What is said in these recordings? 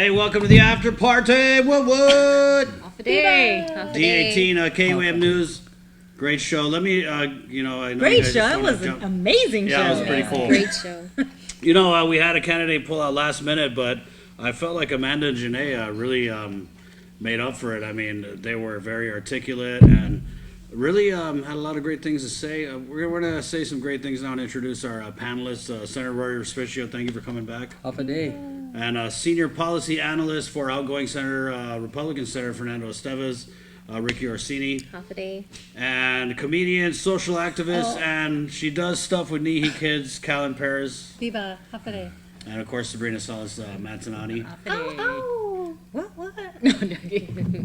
Hey, welcome to the after party. What? Off a day. D18 KWAM News. Great show. Let me, I know. Great show. It was an amazing show. Yeah, it was pretty cool. Great show. We had a candidate pull out last minute, but I felt like Amanda and Janae really made up for it. I mean, they were very articulate and really had a lot of great things to say. We're going to say some great things now and introduce our panelists. Senator Rory Respicio, thank you for coming back. Off a day. And senior policy analyst for outgoing Senator, Republican Senator Fernando Esteves, Rikki Orsini. Half a day. And comedian, social activist, and she does stuff with Nihi kids, Kallen Perez. Viva, half a day. And of course, Sabrina Salas Matanani. What?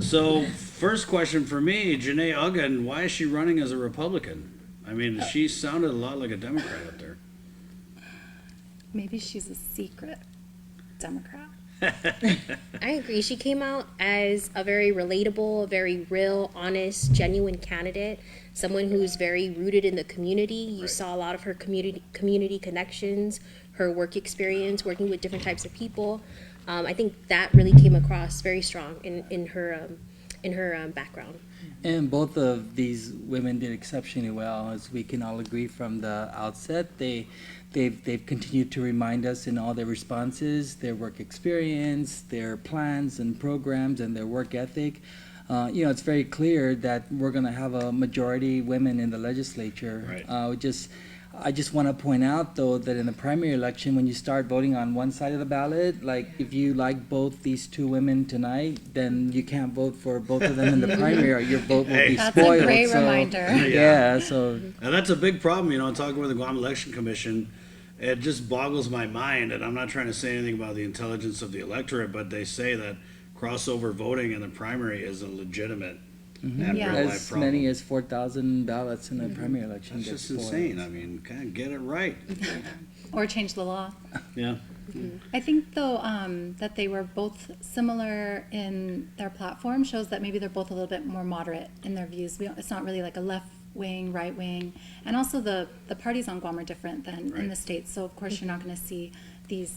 So, first question for me, Janae Uggan, why is she running as a Republican? I mean, she sounded a lot like a Democrat up there. Maybe she's a secret Democrat. I agree. She came out as a very relatable, very real, honest, genuine candidate. Someone who's very rooted in the community. You saw a lot of her community connections, her work experience, working with different types of people. I think that really came across very strong in her background. And both of these women did exceptionally well, as we can all agree from the outset. They've continued to remind us in all their responses, their work experience, their plans and programs, and their work ethic. It's very clear that we're going to have a majority women in the legislature. Right. I just want to point out, though, that in the primary election, when you start voting on one side of the ballot, like if you like both these two women tonight, then you can't vote for both of them in the primary, or your vote will be That's spoiled. a great reminder. Yeah, so. And that's a big problem, talking with the Guam Election Commission. It just boggles my mind, and I'm not trying to say anything about the intelligence of the electorate, but they say that crossover voting in the primary is a legitimate and real life As problem. many as 4,000 ballots in a primary election. That's get just spoiled. insane. I mean, get it right. Or change the law. Yeah. I think, though, that they were both similar in their platform shows that maybe they're both a little bit more moderate in their views. It's not really like a left wing, right wing. And also the parties on Guam are different than in the States. So, of course, you're not going to see these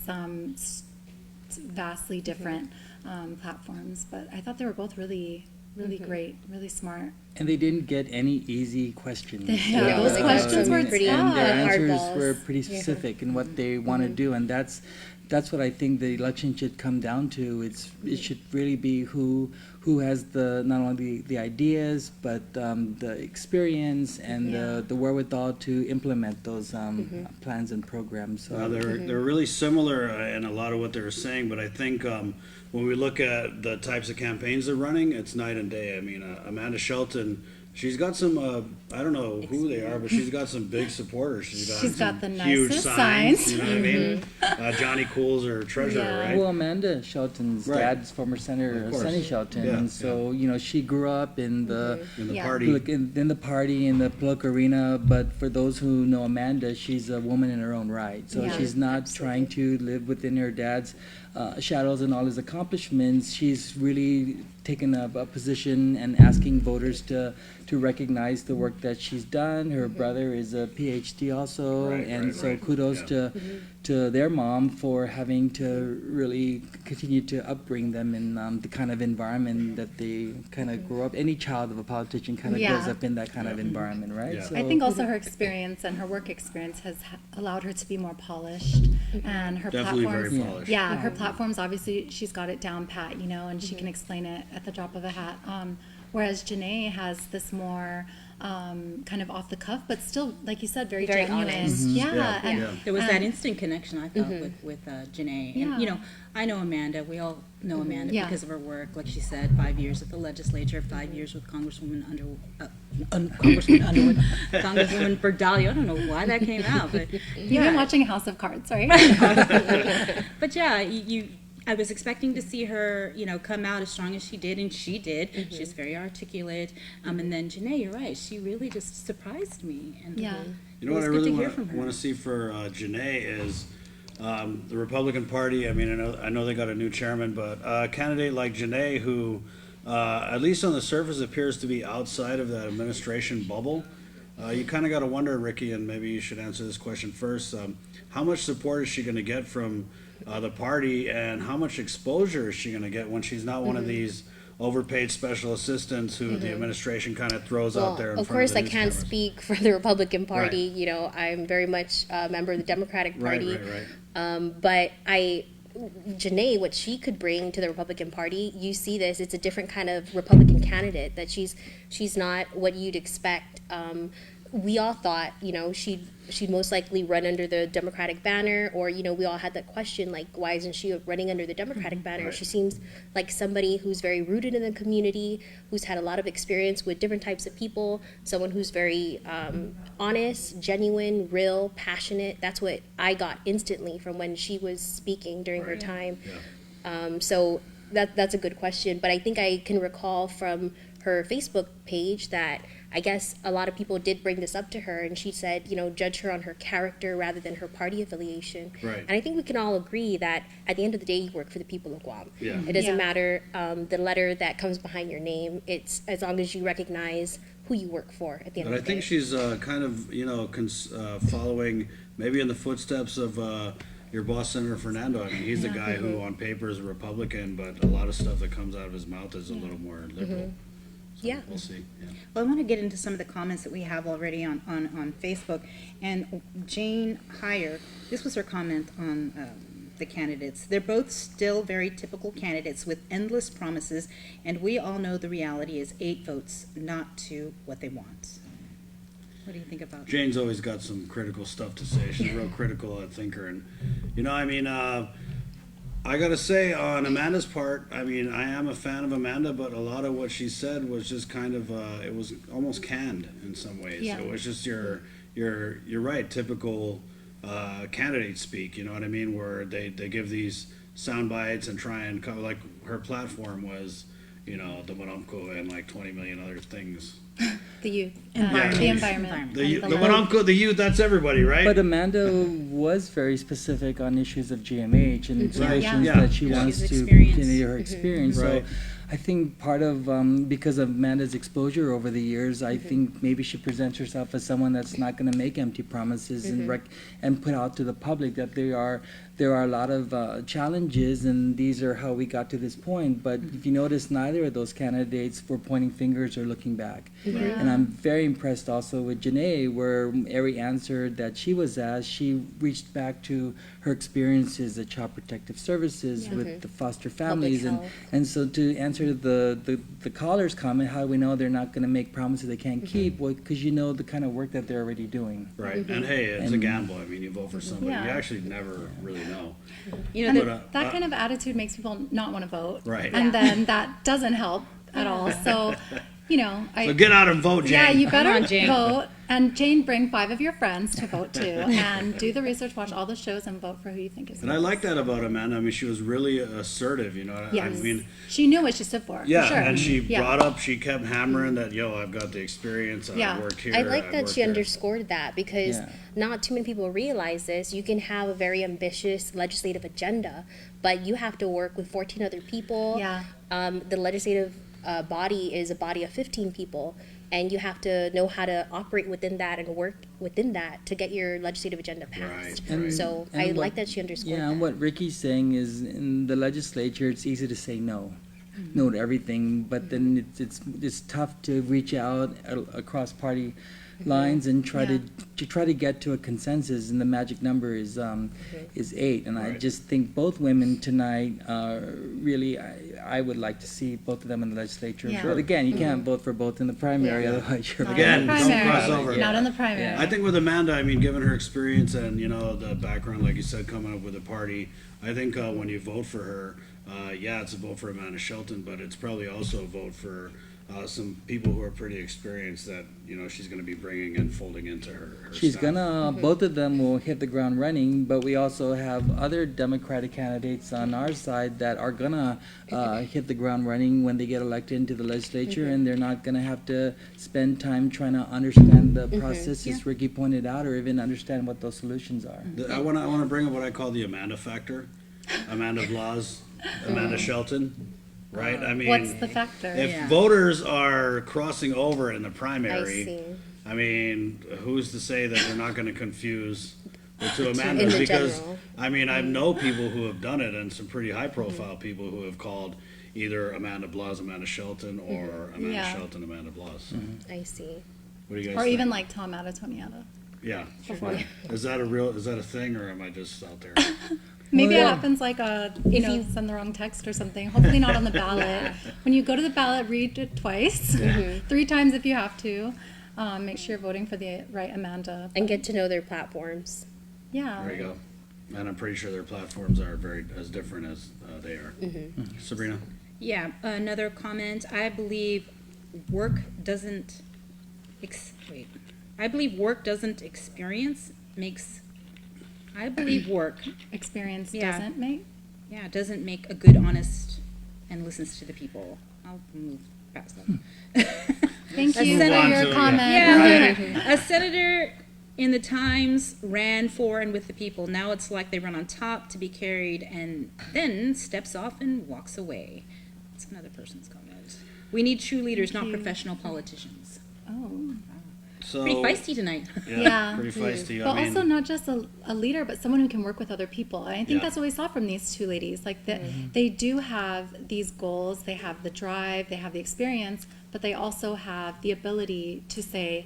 vastly different platforms. But I thought they were both really great, really smart. And they didn't get any easy questions. Those questions were pretty tough. And their hard answers balls. were pretty specific in what they want to do, and that's what I think the election should come down to. It should really be who has not only the ideas but the experience and the wherewithal to implement those plans and programs. So They're really similar in a lot of what they were saying, but I think when we look at the types of campaigns they're running, it's night and day. I mean, Amanda Shelton, she's got some, I don't know who they are, but she's got some big supporters. She's got the huge nicest signs. signs. You know what I mean? Johnny Cool's her treasurer, right? Well, Amanda Shelton's dad's former Senator Sonny Shelton, and so she grew up in the party. in the party, in the political arena. But for those who know Amanda, she's a woman in her own right. So she's not trying to live within her dad's shadows and all his accomplishments. She's really taken a position and asking voters to recognize the work that she's done. Her brother is a PhD also, so kudos to their mom for having to really continue to upbring them in the kind of environment that they kind of grow up. Any child of a politician kind of grows up in that kind of environment, right? Yeah. So, I think also her experience and her work experience has allowed her to be more polished, and her Definitely platforms. very polished. Yeah, her platforms, obviously she's got it down pat, and she can explain it at the drop of a hat. Whereas Janae has this more kind of off the cuff, but still, like you said, very genuine. honest. Yeah, and There was that instant connection, I felt, with Janae. And, Yeah. I know Amanda. We all know Amanda Yeah. because of her work. Like she said, 5 years at the legislature, 5 years with Congresswoman Congresswoman Underwood, Congresswoman Berdalia. I don't know why that came out, but You've been watching House of Cards, right? But yeah, I was expecting to see her, come out as strong as she did, and she did. She's very articulate. And then Janae, you're right. She really just surprised me. And Yeah. You know what I it was good really to hear from her. want to see for Janae is the Republican Party. I mean, I know they got a new chairman, but a candidate like Janae who, at least on the surface, appears to be outside of that administration bubble. You kind of got to wonder, Rikki, and maybe you should answer this question first. How much support is she going to get from the party, and how much exposure is she going to get when she's not one of these overpaid special assistants who the administration kind of throws out there in Of front course, of the I news can't cameras. speak for the Republican Party. Right. You know, I'm very much a member of the Democratic Party. Right. But Janae, what she could bring to the Republican Party, you see this, it's a different kind of Republican candidate, that she's not what you'd expect. We all thought, you know, she'd most likely run under the Democratic banner, or, you know, we all had that question, like, why isn't she running under the Democratic banner? Right. She seems like somebody who's very rooted in the community, who's had a lot of experience with different types of people, someone who's very honest, genuine, real, passionate. That's what I got instantly from when she was speaking during her time. Yeah. So that's a good question. But I think I can recall from her Facebook page that I guess a lot of people did bring this up to her, and she said, you know, judge her on her character rather than her party affiliation. Right. And I think we can all agree that at the end of the day, you work for the people of Guam. Yeah. It doesn't Yeah. matter the letter that comes behind your name. It's as long as you recognize who you work for at the end But I of the day. think she's kind of, you know, following maybe in the footsteps of your boss, Senator Fernando. I mean, he's the guy who on paper is a Republican, but a lot of stuff that comes out of his mouth is a little more liberal. So Yeah. we'll see. Yeah. Well, I want to get into some of the comments that we have already on Facebook. And Jane Heyer, this was her comment on the candidates. They're both still very typical candidates with endless promises, and we all know the reality is 8 votes, not to what they want. What do you think about that? Jane's always got some critical stuff to say. She's a real critical thinker. And, you know, I mean, I got to say, on Amanda's part, I mean, I am a fan of Amanda, but a lot of what she said was just kind of, it was almost canned in some ways. Yeah. It was just you're right, typical candidate speak, you know what I mean, where they give these sound bites and try and cover, like her platform was, you know, the Monumco and like 20 million other things. The youth. Environment. The environment. The and Monumco, the youth, that's everybody, right? But Amanda was very specific on issues of GMH and solutions Yeah. that she Yeah. wants She's to experienced. continue her experience. Right. So I think part of, because of Amanda's exposure over the years, I think maybe she presents herself as someone that's not going to make empty promises and put out to the public that there are a lot of challenges, and these are how we got to this point. But if you notice, neither of those candidates were pointing fingers or looking back. And I'm very impressed also with Janae, where every answer that she was asked, she reached back to her experiences at Child Protective Services with the foster families, health. and so to answer the caller's comment, how do we know they're not going to make promises they can't keep? Well, because you know the kind of work that they're already doing. Right, and hey, it's a gamble. I mean, you vote for somebody, Yeah. you actually never really know. You know, And But, that kind of attitude makes people not want to vote. Right. And then that doesn't help at all. So, you know, So get out and vote, Jane. yeah, you better on, Jane. vote. And Jane, bring 5 of your friends to vote too, and do the research, watch all the shows, and vote for who you think is. And I like that about Amanda. I mean, she was really assertive, you know. Yes. I mean, She knew what she stood for. yeah, for sure. and she Yeah. brought up, she kept hammering that, yo, I've got the experience, Yeah. I worked here. I like that worked she there. underscored that, because Yeah. not too many people realize this. You can have a very ambitious legislative agenda, but you have to work with 14 other people. Yeah. The legislative body is a body of 15 people, and you have to know how to operate within that and work within that to get your legislative agenda passed. Right, right. So And I what- like that she underscored Yeah, that. and what Ricky's saying is, in the legislature, it's easy to say no, no to everything, but then it's tough to reach out across party lines and try to get to a consensus, and the magic number is 8. And I Right. just think both women tonight really, I would like to see both of them in the legislature. Yeah. But again, you can't vote for both in the primary, Yeah. otherwise you're Not Again, in the don't primary. cross over. Not in the primary. Yeah. I think with Amanda, I mean, given her experience and, you know, the background, like you said, coming up with the party, I think when you vote for her, yeah, it's a vote for Amanda Shelton, but it's probably also a vote for some people who are pretty experienced that, you know, she's going to be bringing and folding into her She's staff. gonna, both of them will hit the ground running, but we also have other Democratic candidates on our side that are gonna hit the ground running when they get elected into the legislature, and they're not gonna have to spend time trying to understand the process, as Rikki pointed out, or even understand what those solutions are. I want to bring up what I call the Amanda factor. Amanda Blas, Amanda Shelton, right? I mean, What's the factor? if Yeah. voters are crossing over in the I primary, see. I mean, who's to say that they're not going to confuse to Amanda In the because general. I mean I know people who have done it and some pretty high profile people who have called either Amanda Blas Amanda Shelton or Amanda Yeah. Shelton Amanda Blas. So, I see. what do you guys Or think? even like Tomata Toniata. Yeah. Before. Is that a thing or am I just out there? Maybe Well, it yeah. happens like send the wrong text or something. Hopefully not on the ballot. When you go to the ballot, read it twice, 3 times if you have to. Make sure you're voting for the right Amanda. And get to know their platforms. Yeah. There you go. And I'm pretty sure their platforms are very as different as they are. Sabrina? Yeah, another comment. I believe work doesn't. I believe work doesn't experience makes. I believe work, Experience Yeah. doesn't make. doesn't make a good, honest, and listens to the people. I'll move past that. Thank Let's you move for on your to it, comment. Yeah, a senator in the Times ran for and with the people. Now it's like they run on top to be carried and then steps off and walks away. That's another person's comment. We need true leaders, not you. professional politicians. Oh. So Pretty feisty tonight. Yeah. Pretty feisty. But I mean, also not just a leader, but someone who can work with other people. And I think Yeah. that's what we saw from these 2 ladies. Like they do have these goals, they have the drive, they have the experience, but they also have the ability to say,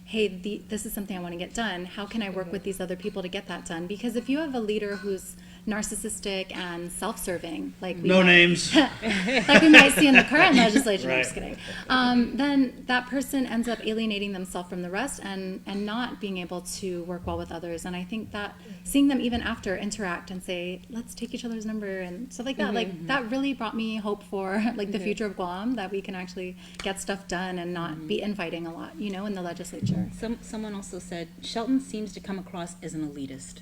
hey, this is something I want to get done. How can I work with these other people to get that done? Because if you have a leader who's narcissistic and self-serving, like we no might- names. like we might see in the current legislation. I'm Right. just kidding. Then that person ends up alienating themselves from the rest and not being able to work well with others. And I think that seeing them even after interact and say, let's take each other's number and stuff like that, like that really brought me hope for like the future of Guam, that we can actually get stuff done and not be infighting a lot, in the legislature. Someone also said Shelton seems to come across as an elitist.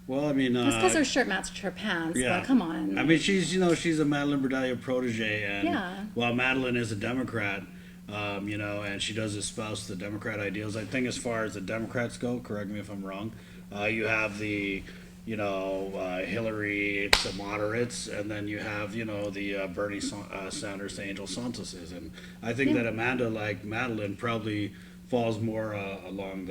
Well, I mean, That's because her shirt matched her pants, yeah. but come on. I mean, she's a Madeline Berdalia protege, and Yeah. while Madeline is a Democrat, and she does espouse the Democrat ideals. I think as far as the Democrats go, correct me if I'm wrong, you have the, Hillary, the moderates, and then you have, the Bernie Sanders, the Angel Santoses, and I think Yeah. that Amanda, like Madeline, probably falls more along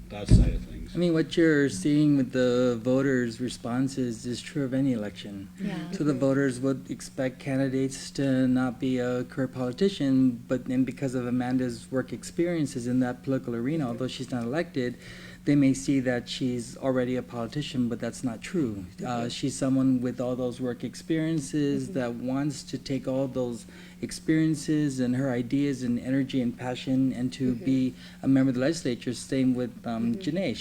that side of things. I mean, what you're seeing with the voters' responses is true of any election. Yeah. So the voters would expect candidates to not be a career politician, but then because of Amanda's work experiences in that political arena, although she's not elected, they may see that she's already a politician, but that's not true. She's someone with all those work experiences that wants to take all those experiences and her ideas and energy and passion and to be a member of the legislature. Same with Janae.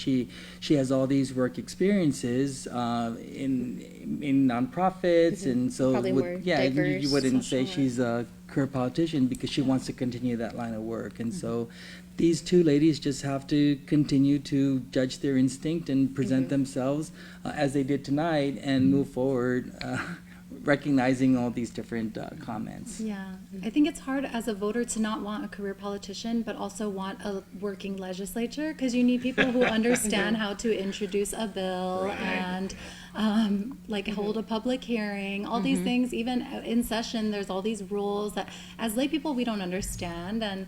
She has all these work experiences in nonprofits, and so Probably more you diverse wouldn't say social she's a career politician because she wants to continue that line of work. And so these 2 ladies just have to continue to judge their instinct and present themselves as they did tonight and move forward, recognizing all these different comments. Yeah, I think it's hard as a voter to not want a career politician, but also want a working legislature, because you need people who understand how to introduce a bill Right. and hold a public hearing, all these things. Even in session, there's all these rules that as lay people we don't understand, and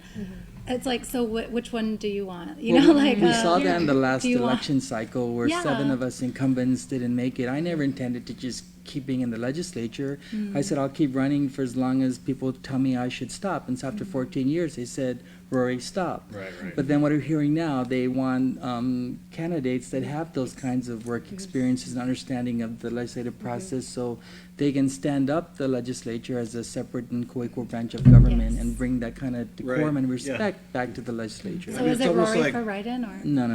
it's like, so which one do you want? We saw that in the last do you want- election cycle where Yeah. 7 of us incumbents didn't make it. I never intended to just keep being in the legislature. I said I'll keep running for as long as people tell me I should stop. And so after 14 years, they said, Rory, stop. Right. But then what we're hearing now, they want candidates that have those kinds of work experiences and understanding of the legislative process, so they can stand up the legislature as a separate and co-equal branch of government Yes. and bring that kind of decorum Right, and yeah. respect back to the legislature. So I mean, is it's it almost Rory like- for write-in or? No.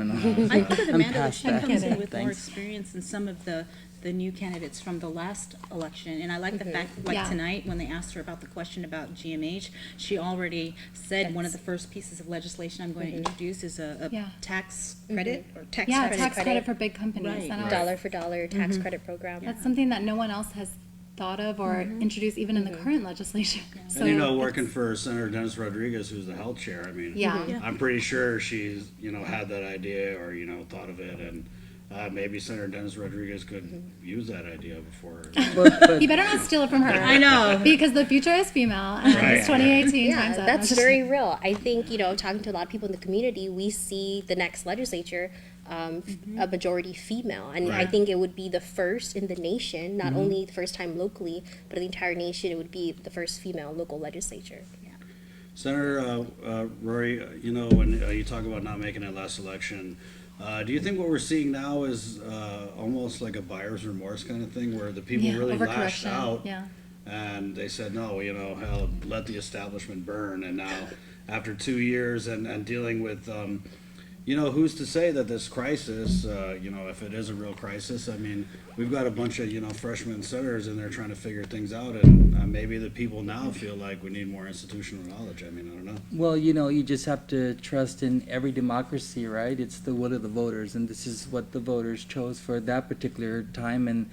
I think that I'm Amanda, past she that. comes in with more Thanks. experience than some of the new candidates from the last election. And I like the fact, like Yeah. tonight, when they asked her about the question about GMH, she already said one of the first pieces of legislation I'm going to introduce is a Yeah. tax credit or tax Yeah, credit. tax credit for big companies. Right. And I was- Dollar for dollar tax credit program. That's something that no one else has thought of or introduced even in the current legislation. So And working for Senator Dennis Rodriguez, who's the health chair, I mean, Yeah. I'm pretty sure she's, had that idea or, thought of it, and maybe Senator Dennis Rodriguez could use that idea before. But You better not steal it from her. I know. Because the future is female and Right. it's 2018. Yeah, time's up. that's I'm just- very real. I think, talking to a lot of people in the community, we see the next legislature a majority female. And I think it would be the first in the nation, not only the first time locally, but in the entire nation, it would be the first female local legislature. Senator Rory, you know, when you talk about not making it last election, do you think what we're seeing now is almost like a buyer's remorse kind of thing, where the people really lashed overcorrection, out yeah. and they said, no, you know, hell, let the establishment burn. And now, after 2 years and dealing with, you know, who's to say that this crisis, you know, if it is a real crisis, I mean, we've got a bunch of, you know, freshman senators in there trying to figure things out, and maybe the people now feel like we need more institutional knowledge. I mean, I don't know. Well, you know, you just have to trust in every democracy, right? It's the will of the voters, and this is what the voters chose for that particular time. And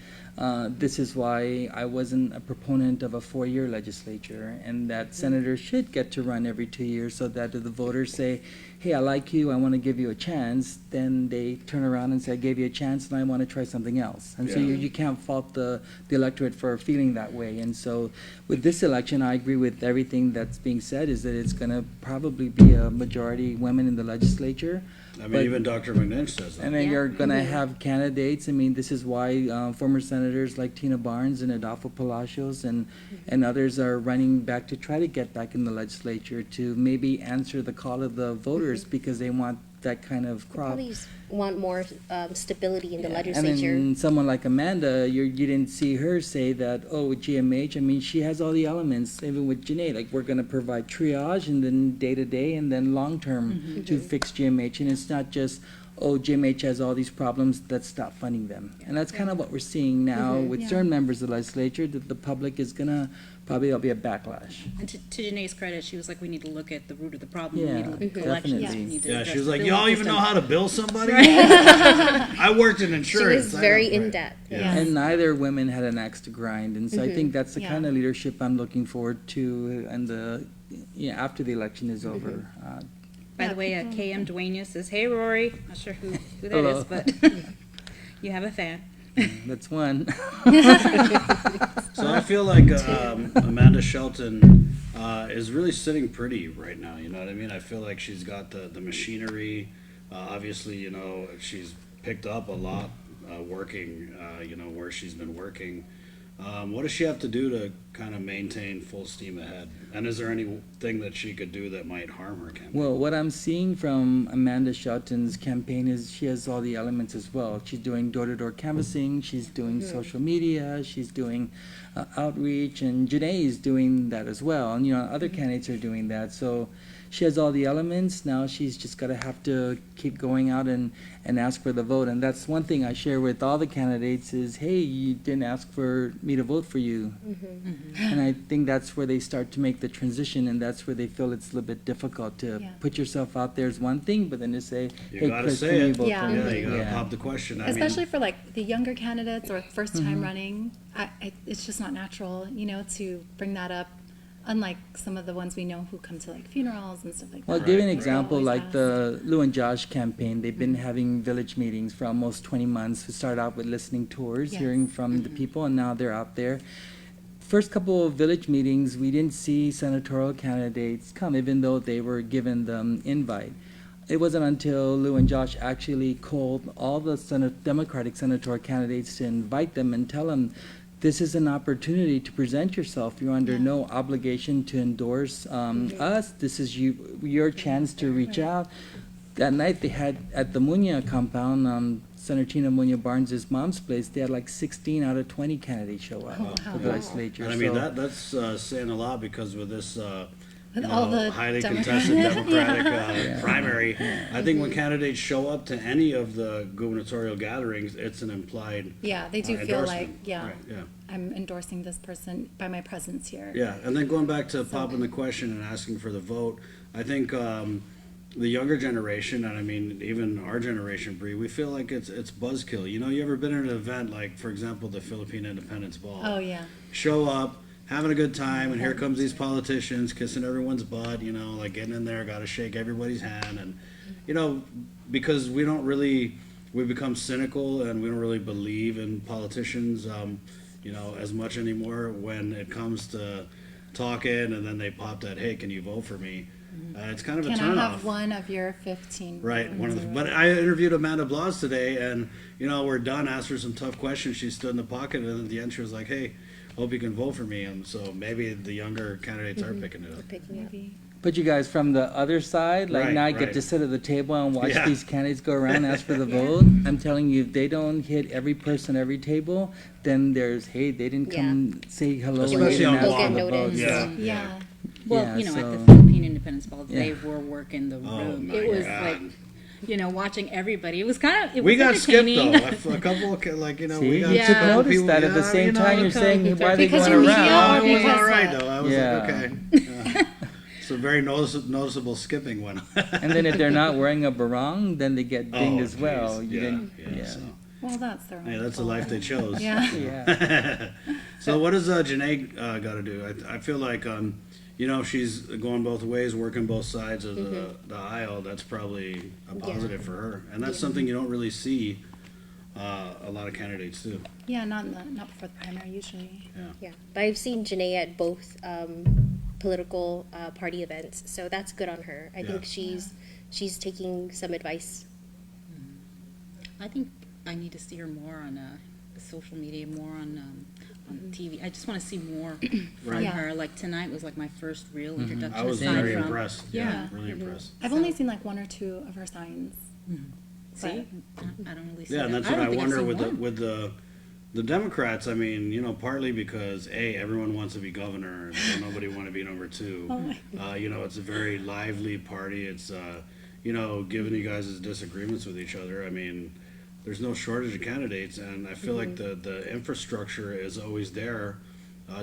this is why I wasn't a proponent of a 4-year legislature, and that senators should get to run every 2 years, so that if the voters say, hey, I like you, I want to give you a chance, then they turn around and say, I gave you a chance and I want to try something else. And so Yeah. you can't fault the electorate for feeling that way. And so with this election, I agree with everything that's being said, is that it's going to probably be a majority women in the legislature. I mean, But- even Dr. McNinch says that. And then Yeah. you're going to have candidates. I mean, this is why former senators like Tina Barnes and Adolfo Palacios and others are running back to try to get back in the legislature to maybe answer the call of the voters, because they want that kind of crop. Probably want more stability in the And legislature. then someone like Amanda, you didn't see her say that, oh, with GMH, I mean, she has all the elements, even with Janae, like we're gonna provide triage and then day-to-day and then long-term to fix GMH. And it's not just, oh, GMH has all these problems, let's stop funding them. And that's kind of what we're seeing now with Yeah. certain members of the legislature, that the public is gonna, probably there'll be a backlash. And to Janae's credit, she was like, we need to look at the root of the problem. We Yeah, need to look at collections. definitely. We need to Yeah, address she was the like, billing y'all even system." know how to bill somebody? I worked in She insurance. was I very know. in Right. depth. Yeah. And neither women had an axe to grind, and so I think that's the Yeah. kind of leadership I'm looking forward to, and after the election is over. By the way, KM Dueña says, hey, Rory. Not sure who that Hello. is, but you have a fan. That's one. So I feel like Amanda Shelton is really sitting pretty right now. You know what I mean? I feel like she's got the machinery. Obviously, you know, she's picked up a lot working, you know, where she's been working. What does she have to do to kind of maintain full steam ahead? And is there anything that she could do that might harm her campaign? Well, what I'm seeing from Amanda Shelton's campaign is she has all the elements as well. She's doing door-to-door canvassing, she's doing social media, she's doing outreach, and Janae is doing that as well. And, you know, other candidates are doing that. So she has all the elements. Now she's just got to have to keep going out and ask for the vote. And that's one thing I share with all the candidates is, hey, you didn't ask for me to vote for you. And I think that's where they start to make the transition, and that's where they feel it's a little bit difficult to Yeah. put yourself out there is one thing, but then to say, You hey, gotta Chris, say can you it. vote Yeah. for me? Yeah, you gotta Yeah. pop the question. I Especially mean, for like the younger candidates or first time running, it's just not natural, you know, to bring that up. Unlike some of the ones we know who come to like funerals and stuff like Well, that. give you an They'll example, always like ask. the Lou and Josh campaign, they've been having village meetings for almost 20 months. We started out with listening tours, Yes. hearing from the people, and now they're out there. First couple of village meetings, we didn't see senatorial candidates come, even though they were given the invite. It wasn't until Lou and Josh actually called all the Democratic senatorial candidates to invite them and tell them, this is an opportunity to present yourself. You're under no obligation to endorse us. This is your chance to reach out. That night they had at the Muña compound, Senator Tina Muña Barnes' mom's place, they had like 16 out of 20 candidates show up for the legislature. and I mean, So- that's saying a lot, because with this With you all know, the highly Democratic- contested Democratic primary, I think when candidates show up to any of the gubernatorial gatherings, it's an implied Yeah, they do feel like, endorsement. yeah, Right, yeah. I'm endorsing this person by my presence here. Yeah, and then going back to popping the question and asking for the vote, I think the younger generation, and I mean even our generation, Bree, we feel like it's buzzkill. You know, you ever been at an event like, for example, the Philippine Independence Ball? Oh, yeah. Show up, having a good time, and here comes these politicians kissing everyone's butt, you know, like getting in there, got to shake everybody's hand, and you know, because we become cynical and we don't really believe in politicians, you know, as much anymore when it comes to talking, and then they pop that, hey, can you vote for me? It's kind of a Can I turnoff. have one of your 15? Right. But I interviewed Amanda Blas today, and we're done. Asked her some tough questions. She stood in the pocket, and at the end, she was like, "Hey, hope you can vote for me." And so maybe the younger candidates are picking it up. Picking up. But you guys from the other side, like Right, now I get right. to sit at the table and watch Yeah. these candidates go around and ask for the vote. I'm telling you, if they don't hit every person, every table, then there's, hey, they didn't come say hello and they Especially didn't on ask Guam. for the vote. Noticed. Yeah. Yeah. Well, Yeah, at so- the Philippine Independence Ball, they Yeah. were working the Oh, room. my It was God. like, watching everybody. It was kind of, We got skipped entertaining. though. A couple, See, we got you a took couple notice people- that at the yeah, same time you're okay. saying, why are they Because going you're around? Yeah, it was Because, all right though. I was Yeah. like, okay. Yeah. It's a very noticeable skipping one. And then if they're not wearing a barong, then they get dinged Oh, as well. geez. You Yeah, didn't, yeah, yeah. so- Well, that's their own Hey, that's the fault. life they chose. Yeah. Yeah. So what does Janae got to do? I feel like she's going both ways, working both sides of the aisle. That's probably a positive for her, and that's something you don't really see a lot of candidates do. Yeah, not before the primary usually. Yeah, but I've seen Janae at both political party events, so that's good on her. I think she's taking some advice. I think I need to see her more on social media, more on TV. I just want to see more from Yeah. her. Like tonight was like my first real introduction. I was aside very from- impressed. Yeah. Really impressed. I've only seen like one or two of her signs. See, I don't really see Yeah, that. and that's I what don't I think I've wonder seen with one. the Democrats. I mean, partly because everyone wants to be governor, and nobody want to be number two. It's a very lively party. It's given you guys' disagreements with each other. I mean, there's no shortage of candidates, and I feel like the infrastructure is always there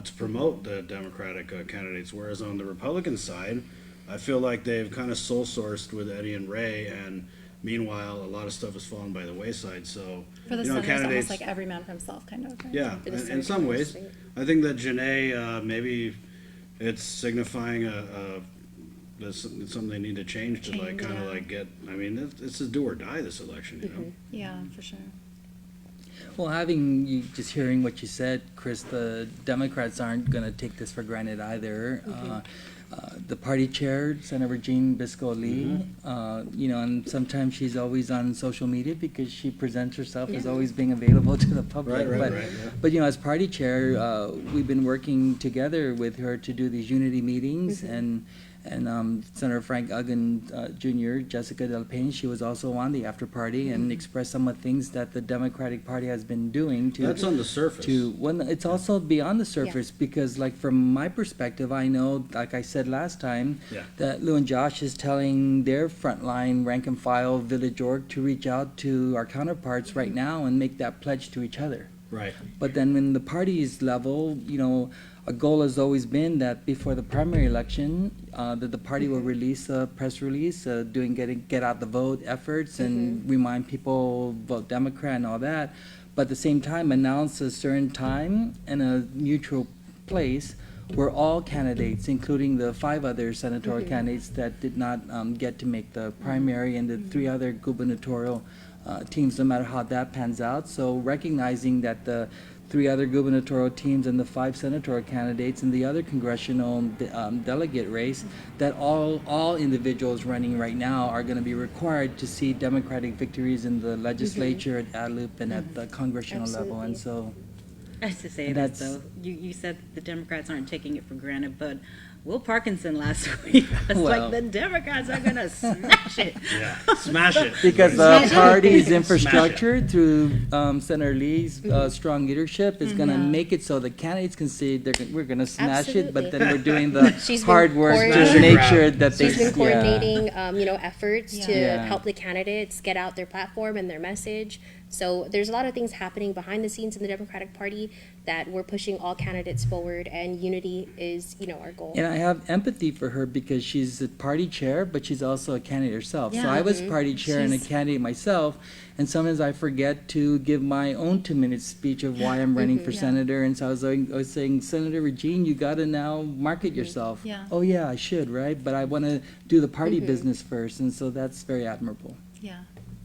to promote the Democratic candidates. Whereas on the Republican side, I feel like they've kind of sole sourced with Eddie and Ray, and meanwhile, a lot of stuff has fallen by the wayside. So, For the you know, Senate, it's candidates. almost like every man for himself, kind of. Right? Yeah, For the in Senate some ways, race, I think that Janae maybe it's signifying that's something they need to change to like Change, kind of yeah. like get. I mean, it's a do or die this election, you know. Yeah, for sure. Well, having you just hearing what you said, Chris, the Democrats aren't going to take this for granted either. The party chair, Senator Jean Biscoe Lee, and sometimes she's always on social media because she presents herself as always being available to the public. Right, but, right, yeah. but as party chair, we've been working together with her to do these unity meetings and Senator Frank Uggan Jr., Jessica Del Payne, she was also on the after party and expressed some of the things that the Democratic Party has been doing to That's on the surface. it's also beyond the surface because like from my perspective, I know, like I said last time, Yeah. that Lou and Josh is telling their frontline rank and file village org to reach out to our counterparts right now and make that pledge to each other. Right. But then when the parties level, a goal has always been that before the primary election, that the party will release a press release doing get out the vote efforts and remind people vote Democrat and all that. But at the same time, announce a certain time and a neutral place where all candidates, including the 5 other senatorial candidates that did not get to make the primary and the 3 other gubernatorial teams, no matter how that pans out. So recognizing that the 3 other gubernatorial teams and the 5 senatorial candidates and the other congressional delegate race, that all individuals running right now are going to be required to see Democratic victories in the legislature, at ADLIP, and at the congressional level. And so, I have to say And this that's- though. You said the Democrats aren't taking it for granted, but Will Parkinson last week was Well. like the Democrats are gonna smash it. Yeah. Smash it. because the Smash it. party's infrastructure through Senator Lee's strong leadership is going to make it so the candidates can see we're going to smash it, but then we're doing the She's been hard work to coordinating- make sure that they. She's been yeah. coordinating, efforts to Yeah. help the candidates get out their platform and their message. So there's a lot of things happening behind the scenes in the Democratic Party that we're pushing all candidates forward, and unity is, our goal. And I have empathy for her because she's the party chair, but she's also a candidate herself. So Yeah. I was party chair and a She's- candidate myself, and sometimes I forget to give my own 2-minute speech of why I'm running for Yeah. senator. And so I was saying, Senator Regine, you got to now market yourself. Yeah. Oh yeah, I should, right? But I want to do the party business first, and so that's very admirable. Yeah,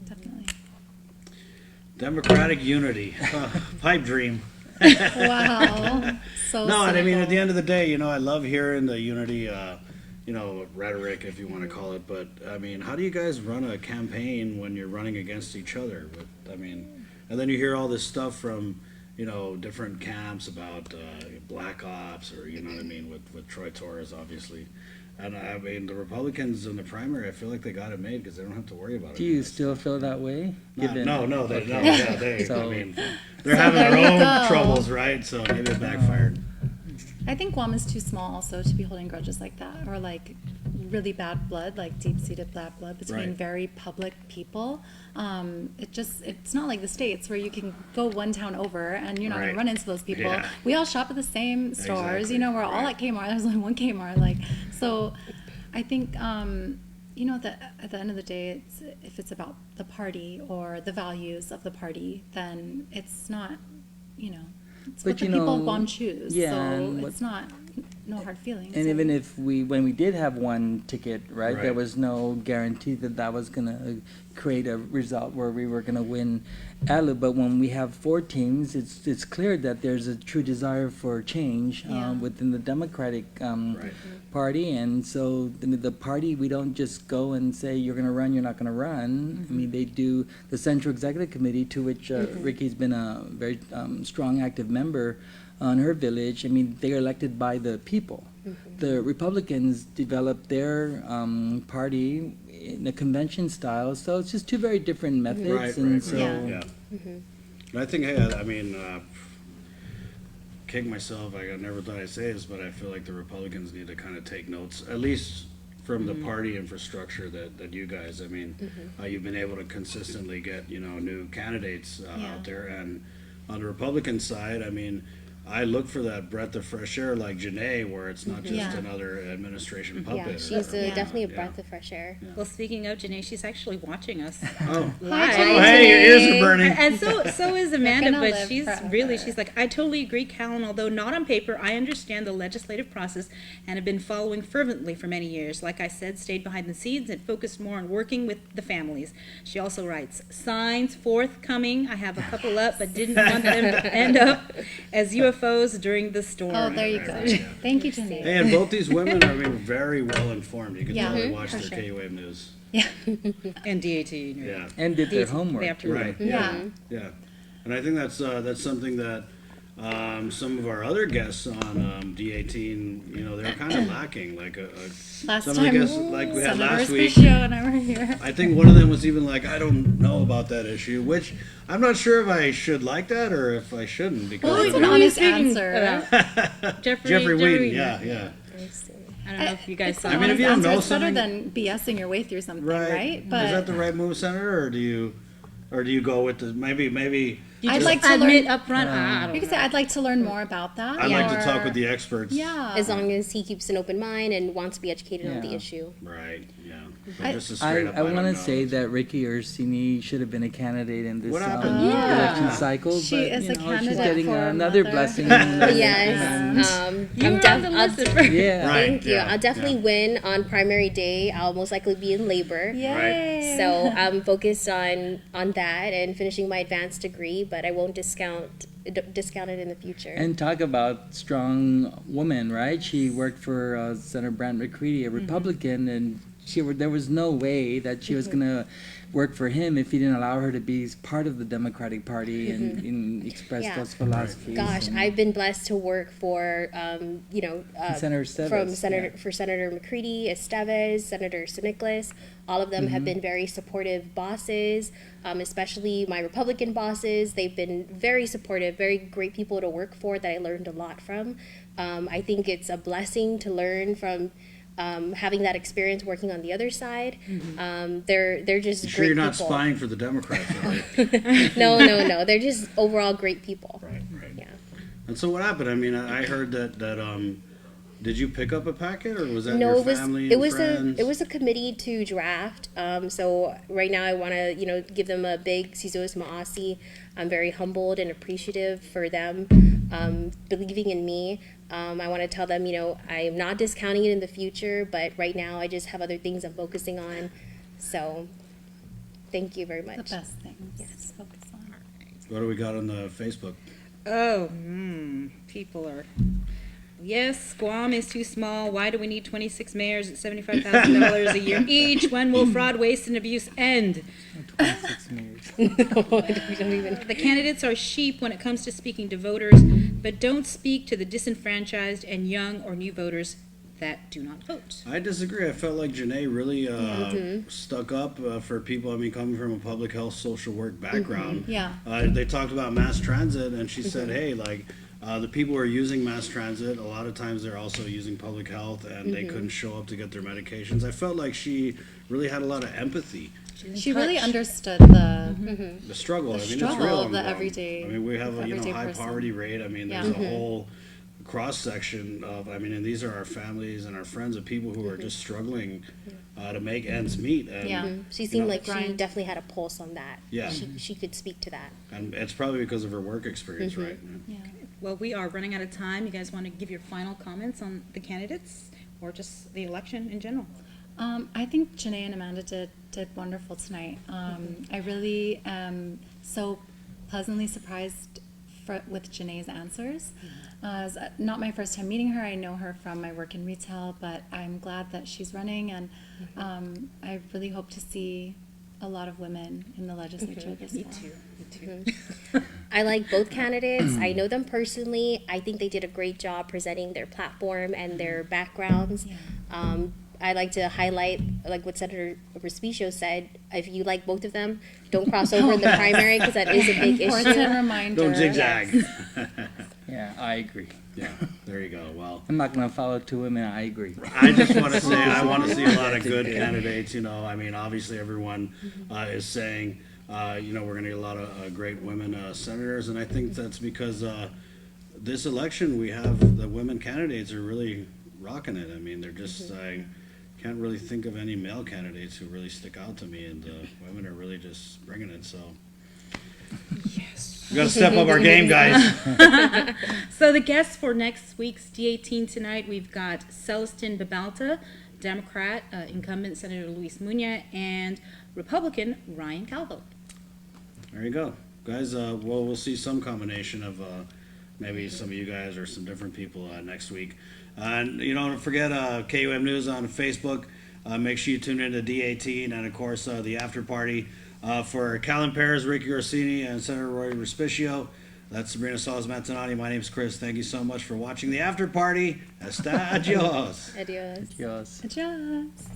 definitely. Democratic unity. Pipe dream. Wow. So No, and I mean, at the simple. end of the day, I love hearing the unity. rhetoric, if you want to call it. But I mean, how do you guys run a campaign when you're running against each other? And then you hear all this stuff from, different camps about black ops, or you know what I mean, with Troy Torres, obviously. And I mean, the Republicans in the primary, I feel like they got it made because they don't have to worry about it. Do you still feel that way? No, So- I mean, they're having there their you own go. troubles, right? So maybe it backfired. I think Guam is too small also to be holding grudges like that, or like really bad blood, like deep-seated bad blood between Right. very public people. It's not like the States where you can go one town over and you're not Right. gonna run into those people. Yeah. We all shop at the same stores, Exactly. we're all Right. at Kmart. There's only one Kmart, so I think, that at the end of the day, if it's about the party or the values of the party, then it's not, it's But what the you people know, of Guam choose. yeah, So and it's not, no hard feelings. And even if when we did have one ticket, right, there Right. was no guarantee that was going to create a result where we were going to win ALU. But when we have 4 teams, it's clear that there's a true desire for change Yeah. within the Democratic Right. Party. And so the party, we don't just go and say, you're going to run, you're not going to run. I mean, they do the Central Executive Committee, to which Rikki's been a very strong, active member on her village. I mean, they are elected by the people. The Republicans developed their party in a convention style, so it's just 2 very different methods. Right, and right, so, Yeah. yeah. And I think, kick myself, I never thought I'd say this, but I feel like the Republicans need to kind of take notes, at least from the party infrastructure that you guys, you've been able to consistently get, new candidates Yeah. out there. And on the Republican side, I look for that breath of fresh air like Janae, where it's not just Yeah. another administration puppet. Yeah, or- she's Yeah. definitely a Yeah. breath of fresh air. Well, speaking of Janae, she's actually watching us Oh, live. oh, hey, your ears are And, burning. and so is Amanda, gonna but live she's forever. she's like, I totally agree, Kallen, although not on paper, I understand the legislative process and have been following fervently for many years. Like I said, stayed behind the scenes and focused more on working with the families. She also writes, signs forthcoming. I have a couple up, but didn't want them to end up as UFOs during the storm. Oh, there you go. right, yeah. Thank you, Janae. Hey, and both these women are very well informed. You can Yeah. totally Mhm, watch for their sure. K-Wave news. Yeah. And DAT. Yeah, and did their They homework. have to too. right. Yeah. Yeah, and I think that's something that some of our other guests on D18, they're kind of lacking. Like Last some of the time, guests like we had Senator last week. Respicio and I were here. I think one of them was even like, I don't know about that issue, which I'm not sure if I should like that or if I shouldn't, because Well, it's I an mean- honest speaking answer. about Jeffrey Whedon, yeah. I don't know if you guys It's saw an I mean, if honest you don't answer. know It's better something- than BSing your way through something, Right. right? Is that the right move, Senator, or do you go with the maybe? You I'd just like to admit learn- up front, I don't You could know. say, I'd like to learn more about that. I'd like to or- talk with the experts. Yeah. As long as he keeps an open mind and wants to be educated on the Yeah. issue. Right. Yeah. But I- just a I straight up. want don't to know. say that Rikki Orsini should have been a candidate in this What happened? Yeah. election cycle, She but is a she's candidate getting for another mother. blessing. Yes. You I'm were on the I'll- list. at first. Yeah. Right. Thank you. yeah, I'll definitely yeah. win on primary day. I'll most likely be in labor. Yay. So I'm focused on that and finishing my advanced degree, but I won't discount it in the future. And talk about strong woman, right? She worked for Senator Brant McCready, a Republican, and there was no way that she was going to work for him if he didn't allow her to be part of the Democratic Party and express Yeah. those philosophies. Gosh, and- I've been blessed to work for, Senator Esteves, from Senator yeah. for Senator McCready, Esteves, Senator St. Nicholas. All of them Mm-hmm. have been very supportive bosses, especially my Republican bosses. They've been very supportive, very great people to work for that I learned a lot from. I think it's a blessing to learn from. Having that experience working on the other side, they're just You great sure you're not people. spying for the Democrats, right? No. They're just overall great people. Right. Yeah. And so what happened? I mean, I heard that did you pick up a packet or was that No, your it was family it and was friends? it was a committee to draft. So right now I want to give them a big Sisos Maasi. I'm very humbled and appreciative for them believing in me. I want to tell them I am not discounting it in the future, but right now I just have other things I'm focusing on. So thank you very The much. best things. Yes. Focus on. What do we got on the Facebook? Oh, people are Yes, Guam is too small. Why do we need 26 mayors at $75,000 a year each? When will fraud, waste, and abuse end? 26 years. We don't even. The candidates are sheep when it comes to speaking to voters, but don't speak to the disenfranchised and young or new voters that do not vote. I disagree. I felt like Janae really stuck up for people. I mean, coming from a public health, social work background. Yeah. They talked about mass transit, and she said, hey, like, the people who are using mass transit, a lot of times they're also using public health, and they couldn't show up to get their medications. I felt like she really had a lot of empathy. She really understood the The struggle. I mean, struggle it's real. of in the Guam. everyday- I mean, we have a everyday high person. poverty rate. I mean, there's Yeah. a whole cross section of. I mean, and these are our families and our friends of people who are just struggling to make ends meet. And, Yeah. She seemed like she Grind. definitely had a pulse on that. Yeah. She could speak to that. and it's probably because of her work experience, right? yeah. Well, we are running out of time. You guys want to give your final comments on the candidates or just the election in general? I think Janae and Amanda did wonderful tonight. I really am so pleasantly surprised with Janae's answers. It's not my first time meeting her. I know her from my work in retail, but I'm glad that she's running, and I really hope to see a lot of women in the legislature this fall. Me too. I like both candidates. I know them personally. I think they did a great job presenting their platform and their backgrounds. I like to highlight, like what Senator Respicio said, if you like both of them, don't cross over in the primary because that is a big Important issue. reminder. Don't zigzag. Yeah, I agree. Yeah, there you go. Well, I'm not going to follow two women. I agree. I just want to say I want to see a lot of good candidates. You know, I mean, obviously everyone is saying, you know, we're going to get a lot of great women senators, and I think that's because this election we have the women candidates are really rocking it. I mean, they're just I can't really think of any male candidates who really stick out to me, and women are really just bringing it. So. Yes. We got to step up our game, guys. So the guests for next week's D18 tonight, we've got Celestin Babalta, Democrat, incumbent Senator Luis Muña, and Republican Ryan Calvo. There you go, guys. Well, we'll see some combination of maybe some of you guys or some different people next week. And you know, don't forget KUM News on Facebook. Make sure you tune in to D18 and of course the after party for Kallen, Perez, Rikki, Orsini, and Senator Rory Respicio. That's Sabrina Salas Mantonati. My name's Chris. Thank you so much for watching the after party. Hasta adios. Adios. Yes. Adjust.